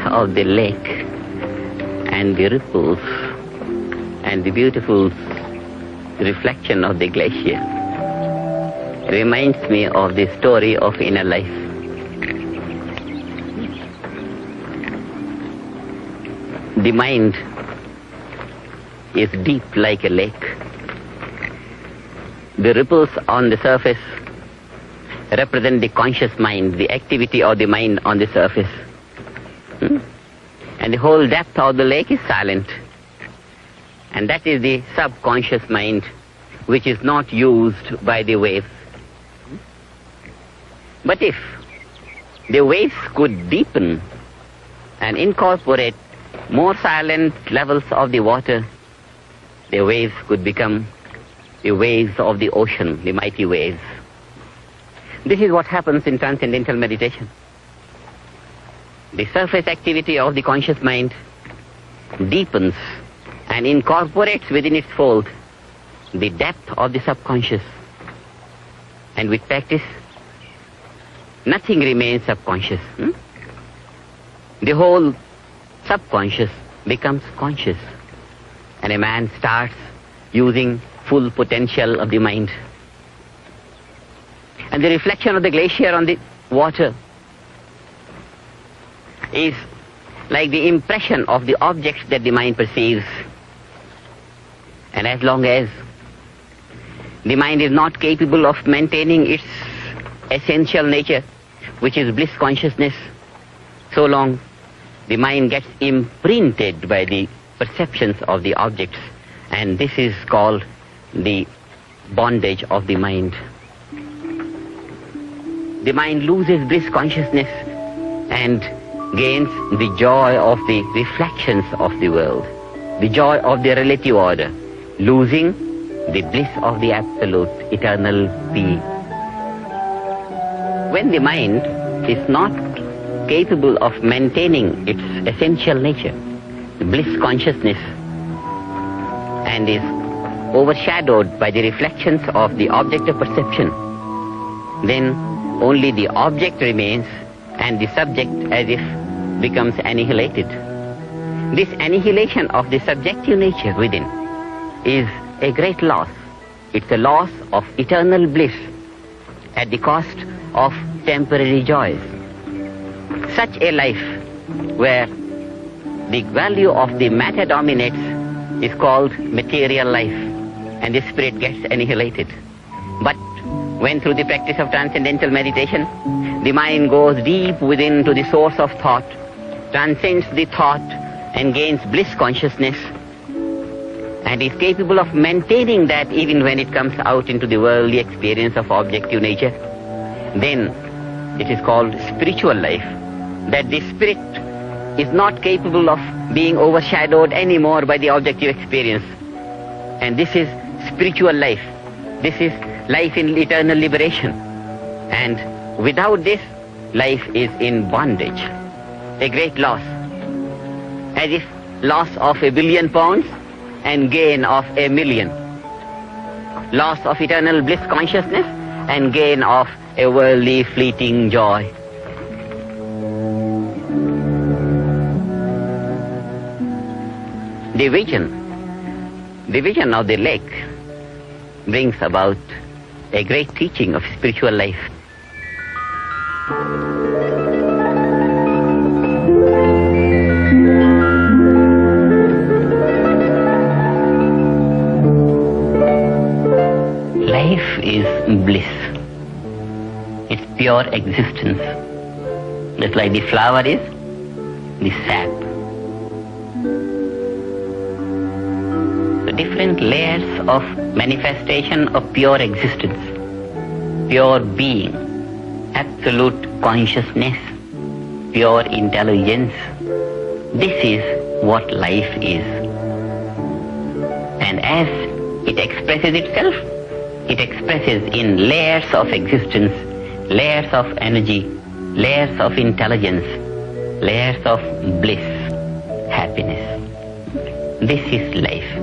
of the lake and the ripples and the beautiful reflection of the glacier reminds me of the story of inner life. The mind is deep like a lake. The ripples on the surface represent the conscious mind, the activity of the mind on the surface. And the whole depth of the lake is silent. And that is the subconscious mind, which is not used by the waves. But if the waves could deepen and incorporate more silent levels of the water, the waves could become the waves of the ocean, the mighty waves. This is what happens in transcendental meditation. The surface activity of the conscious mind deepens and incorporates within its fold the depth of the subconscious. And with practice, nothing remains subconscious. The whole subconscious becomes conscious. And a man starts using full potential of the mind. And the reflection of the glacier on the water is like the impression of the objects that the mind perceives. And as long as the mind is not capable of maintaining its essential nature, which is bliss consciousness, so long the mind gets imprinted by the perceptions of the objects, and this is called the bondage of the mind. The mind loses bliss consciousness and gains the joy of the reflections of the world, the joy of the relative order, losing the bliss of the absolute, eternal being. When the mind is not capable of maintaining its essential nature, the bliss consciousness, and is overshadowed by the reflections of the object of perception, then only the object remains and the subject as if becomes annihilated. This annihilation of the subjective nature within is a great loss. It's a loss of eternal bliss at the cost of temporary joys. Such a life where the value of the matter dominates is called material life, and the spirit gets annihilated. But when through the practice of transcendental meditation, the mind goes deep within to the source of thought, transcends the thought and gains bliss consciousness, and is capable of maintaining that even when it comes out into the worldly experience of objective nature, then it is called spiritual life. That the spirit is not capable of being overshadowed anymore by the objective experience. And this is spiritual life. This is life in eternal liberation. And without this, life is in bondage. A great loss. As if loss of £1 billion and gain of 1,000,000. Loss of eternal bliss consciousness and gain of a worldly fleeting joy. The vision of the lake brings about a great teaching of spiritual life. Life is bliss. It's pure existence. Just like the flower is the sap. Different layers of manifestation of pure existence, pure being, absolute consciousness, pure intelligence. This is what life is. And as it expresses itself, it expresses in layers of existence, layers of energy, layers of intelligence, layers of bliss, happiness. This is life.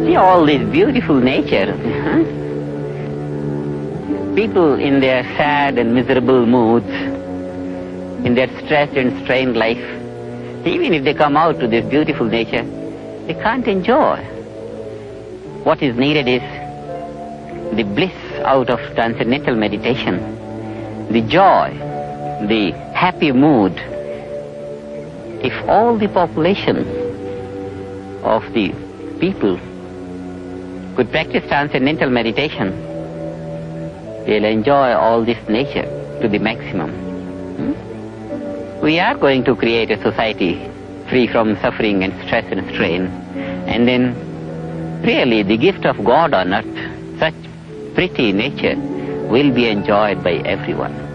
See all this beautiful nature. people in their sad and miserable moods, in their stressed and strained life, even if they come out to this beautiful nature, they can't enjoy. What is needed is the bliss out of transcendental meditation, the joy, the happy mood. If all the population of the people could practice transcendental meditation, they'll enjoy all this nature to the maximum. We are going to create a society free from suffering and stress and strain, and then really the gift of God on earth, such pretty nature, will be enjoyed by everyone.